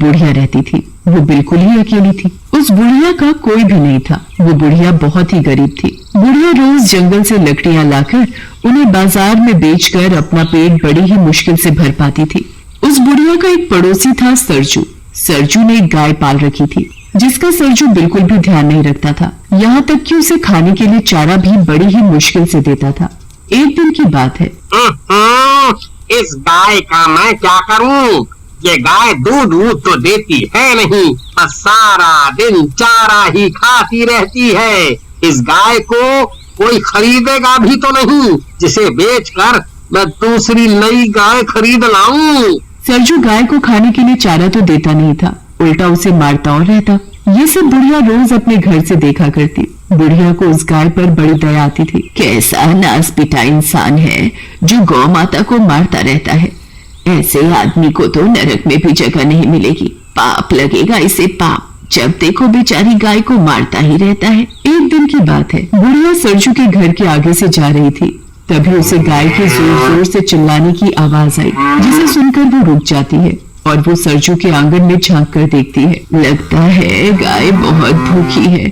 बुढ़िया रहती थी। वो बिल्कुल ही अकेली थी। उस बुढ़िया का कोई भी नहीं था। वो बुढ़िया बहुत ही गरीब थी। बुढ़िया रोज जंगल से लकड़ियां लाकर उन्हें बाजार में बेचकर अपना पेट बड़ी ही मुश्किल से भर पाती थी। उस बुढ़िया का एक पड़ोसी था सरजू। सरजू ने एक गाय पाल रखी थी, जिसका सरजू बिल्कुल भी ध्यान नहीं रखता था। यहाँ तक कि उसे खाने के लिए चारा भी बड़ी ही मुश्किल से देता था। एक दिन की बात है। इस गाय का मैं क्या करूं? ये गाय दूध तो देती है नहीं, सारा दिन चारा ही खाती रहती है। इस गाय को कोई खरीदेगा भी तो नहीं, जिसे बेचकर मैं दूसरी नई गाय खरीद लाऊं। सरजू गाय को खाने के लिए चारा तो देता नहीं था, उल्टा उसे मारता और रहता। ये सब बुढ़िया रोज अपने घर से देखा करती। बुढ़िया को उस गाय पर बड़ी दया आती थी। कैसा नासपिटा इंसान है जो गौ माता को मारता रहता है। ऐसे आदमी को तो नरक में भी जगह नहीं मिलेगी। पाप लगेगा इसे, पाप। जब देखो बेचारी गाय को मारता ही रहता है। एक दिन की बात है। बुढ़िया सरजू के घर के आगे से जा रही थी, तभी उसे गाय के जोर जोर से चिल्लाने की आवाज आई, जिसे सुनकर वो रुक जाती है और वो सरजू के आंगन में झांक कर देखती है। लगता है गाय बहुत भूखी है,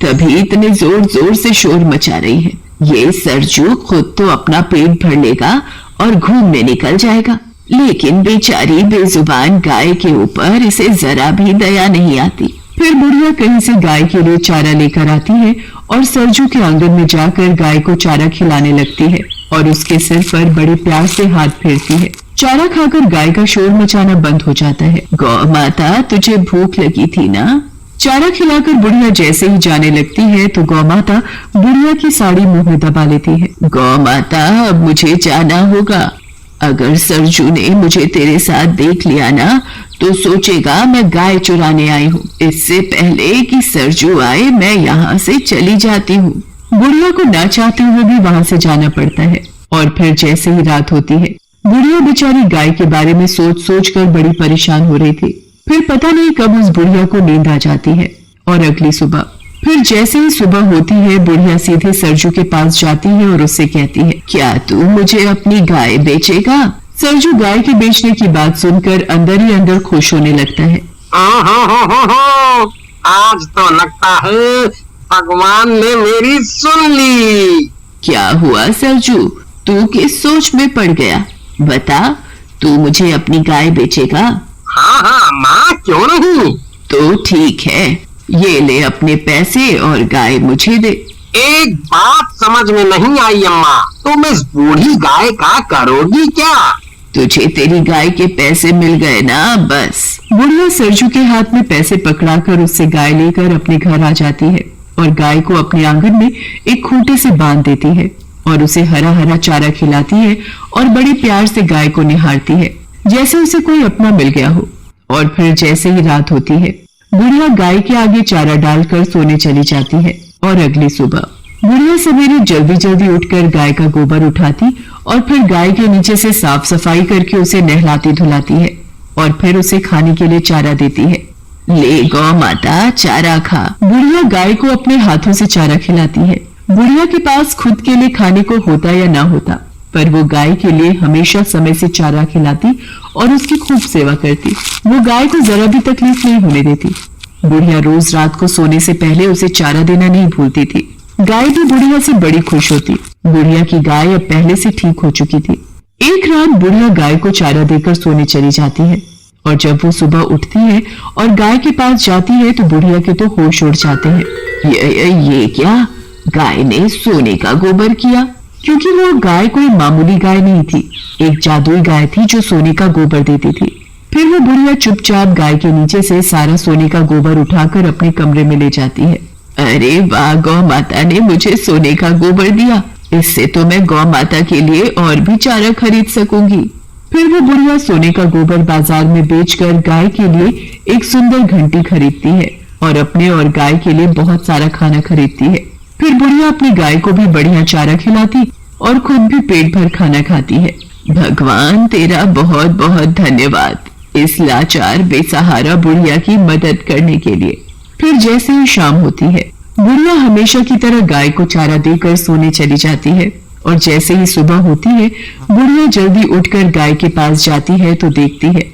तभी इतने जोर जोर से शोर मचा रही है। ये सरजू खुद तो अपना पेट भर लेगा और घूमने निकल जाएगा, लेकिन बेचारी बेजुबान गाय के ऊपर इसे जरा भी दया नहीं आती। फिर बुढ़िया कहीं से गाय के लिए चारा लेकर आती है और सरजू के आंगन में जाकर गाय को चारा खिलाने लगती है और उसके सिर पर बड़े प्यार से हाथ फेरती है। चारा खाकर गाय का शोर मचाना बंद हो जाता है। गौ माता, तुझे भूख लगी थी ना? चारा खिलाकर बुढ़िया जैसे ही जाने लगती है तो गौ माता बुढ़िया की साड़ी मुंह में दबा लेती है। गौ माता, अब मुझे जाना होगा। अगर सरजू ने मुझे तेरे साथ देख लिया ना तो सोचेगा मैं गाय चुराने आई हूँ। इससे पहले कि सरजू आए मैं यहाँ से चली जाती हूँ। बुढ़िया को ना चाहते हुए भी वहाँ से जाना पड़ता है और फिर जैसे ही रात होती है, बुढ़िया बेचारी गाय के बारे में सोच सोच कर बड़ी परेशान हो रही थी। फिर पता नहीं कब उस बुढ़िया को नींद आ जाती है और अगली सुबह फिर जैसे ही सुबह होती है, बुढ़िया सीधे सरजू के पास जाती है और उससे कहती है, क्या तू मुझे अपनी गाय बेचेगा? सरजू गाय के बेचने की बात सुनकर अंदर ही अंदर खुश होने लगता है। आज तो लगता है भगवान ने मेरी सुन ली। क्या हुआ सरजू, तू किस सोच में पड़ गया? बता, तू मुझे अपनी गाय बेचेगा? हाँ माँ, क्यों नहीं। तो ठीक है, ये ले अपने पैसे और गाय मुझे दे। एक बात समझ में नहीं आई अम्मा, तुम इस बूढ़ी गाय का करोगी क्या? तुझे तेरी गाय के पैसे मिल गए ना, बस। बुढ़िया सरजू के हाथ में पैसे पकड़ाकर उससे गाय लेकर अपने घर आ जाती है और गाय को अपने आंगन में एक खूंटे से बांध देती है और उसे हरा हरा चारा खिलाती है और बड़े प्यार से गाय को निहारती है जैसे उसे कोई अपना मिल गया हो। और फिर जैसे ही रात होती है, बुढ़िया गाय के आगे चारा डालकर सोने चली जाती है और अगली सुबह बुढ़िया सवेरे जल्दी जल्दी उठकर गाय का गोबर उठाती और फिर गाय के नीचे से साफ सफाई करके उसे नहलाती धुलाती है और फिर उसे खाने के लिए चारा देती है। ले गौ माता, चारा खा। बुढ़िया गाय को अपने हाथों से चारा खिलाती है। बुढ़िया के पास खुद के लिए खाने को होता या ना होता, पर वो गाय के लिए हमेशा समय से चारा खिलाती और उसकी खूब सेवा करती। वो गाय को जरा भी तकलीफ नहीं होने देती। बुढ़िया रोज रात को सोने से पहले उसे चारा देना नहीं भूलती थी। गाय भी बुढ़िया से बड़ी खुश होती। बुढ़िया की गाय अब पहले से ठीक हो चुकी थी। एक रात बुढ़िया गाय को चारा देकर सोने चली जाती है और जब वो सुबह उठती है और गाय के पास जाती है तो बुढ़िया के तो होश उड़ जाते हैं। ये क्या? गाय ने सोने का गोबर किया? क्योंकि वो गाय कोई मामूली गाय नहीं थी, एक जादुई गाय थी जो सोने का गोबर देती थी। फिर वो बुढ़िया चुपचाप गाय के नीचे से सारा सोने का गोबर उठाकर अपने कमरे में ले जाती है। अरे वाह, गौ माता ने मुझे सोने का गोबर दिया, इससे तो मैं गौ माता के लिए और भी चारा खरीद सकूंगी। फिर वो बुढ़िया सोने का गोबर बाजार में बेचकर गाय के लिए एक सुंदर घंटी खरीदती है और अपने और गाय के लिए बहुत सारा खाना खरीदती है। फिर बुढ़िया अपनी गाय को भी बढ़िया चारा खिलाती और खुद भी पेट भर खाना खाती है। भगवान तेरा बहुत बहुत धन्यवाद इस लाचार बेसहारा बुढ़िया की मदद करने के लिए। फिर जैसे ही शाम होती है, बुढ़िया हमेशा की तरह गाय को चारा देकर सोने चली जाती है और जैसे ही सुबह होती है, बुढ़िया जल्दी उठकर गाय के पास जाती है तो देखती है,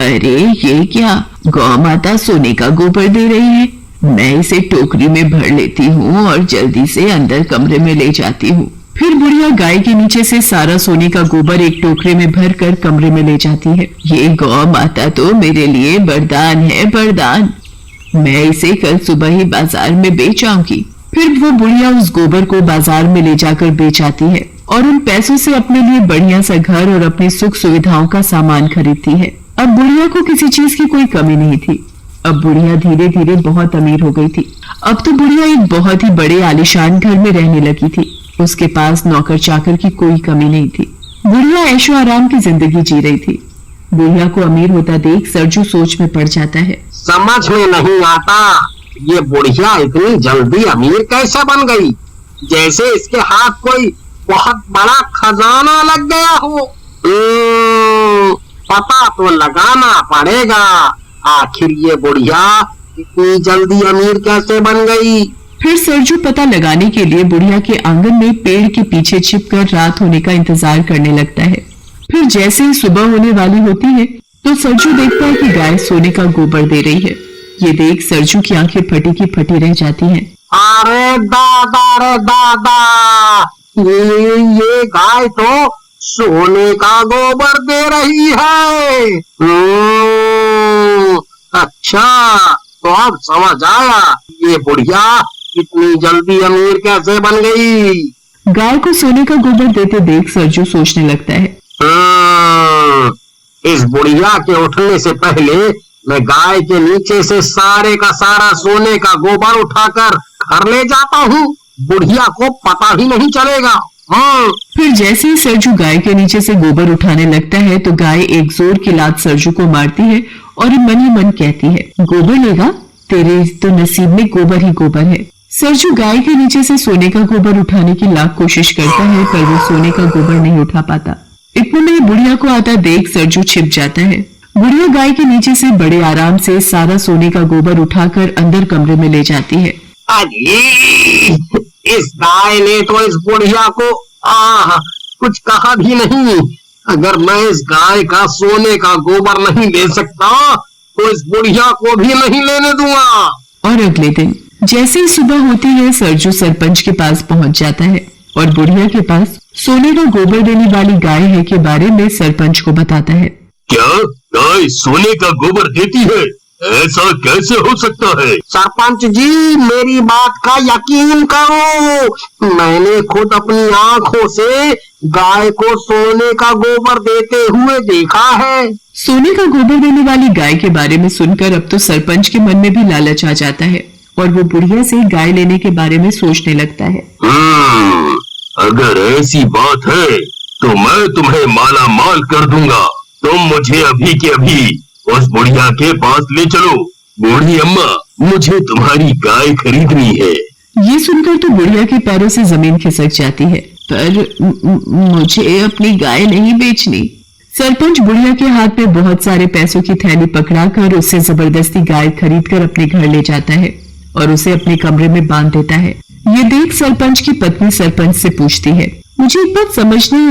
अरे ये क्या, गौ माता सोने का गोबर दे रही है। मैं इसे टोकरी में भर लेती हूँ और जल्दी से अंदर कमरे में ले जाती हूँ। फिर बुढ़िया गाय के नीचे से सारा सोने का गोबर एक टोकरे में भर कर कमरे में ले जाती है। ये गौ माता तो मेरे लिए वरदान है, वरदान। मैं इसे कल सुबह ही बाजार में बेच आऊंगी। फिर वो बुढ़िया उस गोबर को बाजार में ले जाकर बेच आती है और उन पैसों से अपने लिए बढ़िया सा घर और अपनी सुख सुविधाओं का सामान खरीदती है। अब बुढ़िया को किसी चीज की कोई कमी नहीं थी। अब बुढ़िया धीरे धीरे बहुत अमीर हो गई थी। अब तो बुढ़िया एक बहुत ही बड़े आलीशान घर में रहने लगी थी। उसके पास नौकर चाकर की कोई कमी नहीं थी। बुढ़िया ऐशो आराम की जिंदगी जी रही थी। बुढ़िया को अमीर होता देख सरजू सोच में पड़ जाता है। समझ में नहीं आता, ये बुढ़िया इतनी जल्दी अमीर कैसे बन गई, जैसे इसके हाथ कोई बहुत बड़ा खजाना लग गया हो। पता तो लगाना पड़ेगा, आखिर ये बुढ़िया इतनी जल्दी अमीर कैसे बन गई। फिर सरजू पता लगाने के लिए बुढ़िया के आंगन में पेड़ के पीछे छिपकर रात होने का इंतजार करने लगता है। फिर जैसे ही सुबह होने वाली होती है तो सरजू देखता है कि गाय सोने का गोबर दे रही है। ये देख सरजू की आंखें फटी की फटी रह जाती हैं। अरे दादा, रे दादा, ये गाय तो सोने का गोबर दे रही है। अच्छा, तो अब समझ आया ये बुढ़िया इतनी जल्दी अमीर कैसे बन गई। गाय को सोने का गोबर देते देख सरजू सोचने लगता है। इस बुढ़िया के उठने से पहले मैं गाय के नीचे से सारे का सारा सोने का गोबर उठाकर घर ले जाता हूँ, बुढ़िया को पता ही नहीं चलेगा। फिर जैसे ही सरजू गाय के नीचे से गोबर उठाने लगता है तो गाय एक जोर की लात सरजू को मारती है और मन ही मन कहती है, गोबर लेगा, तेरे तो नसीब में गोबर ही गोबर है। सरजू गाय के नीचे से सोने का गोबर उठाने की लाख कोशिश करता है पर वो सोने का गोबर नहीं उठा पाता। इतने में बुढ़िया को आता देख सरजू छिप जाता है। बुढ़िया गाय के नीचे से बड़े आराम से सारा सोने का गोबर उठाकर अंदर कमरे में ले जाती है। अरे, इस गाय ने तो इस बुढ़िया को कुछ कहा भी नहीं। अगर मैं इस गाय का सोने का गोबर नहीं ले सकता तो इस बुढ़िया को भी नहीं लेने दूंगा। और अगले दिन जैसे ही सुबह होती है सरजू सरपंच के पास पहुंच जाता है और बुढ़िया के पास सोने का गोबर देने वाली गाय है के बारे में सरपंच को बताता है। क्या गाय सोने का गोबर देती है? ऐसा कैसे हो सकता है? सरपंच जी, मेरी बात का यकीन करो, मैंने खुद अपनी आंखों से गाय को सोने का गोबर देते हुए देखा है। सोने का गोबर देने वाली गाय के बारे में सुनकर अब तो सरपंच के मन में भी लालच आ जाता है और वो बुढ़िया से गाय लेने के बारे में सोचने लगता है। अगर ऐसी बात है तो मैं तुम्हें माला माल कर दूंगा। तुम मुझे अभी के अभी उस बुढ़िया के पास ले चलो। बूढ़ी अम्मा, मुझे तुम्हारी गाय खरीदनी है। ये सुनकर तो बुढ़िया के पैरों से जमीन खिसक जाती है, पर मुझे अपनी गाय नहीं बेचनी। सरपंच बुढ़िया के हाथ में बहुत सारे पैसों की थैली पकड़ाकर उससे जबरदस्ती गाय खरीदकर अपने घर ले जाता है और उसे अपने कमरे में बांध देता है। ये देख सरपंच की पत्नी सरपंच से पूछती है, मुझे एक बात समझ नहीं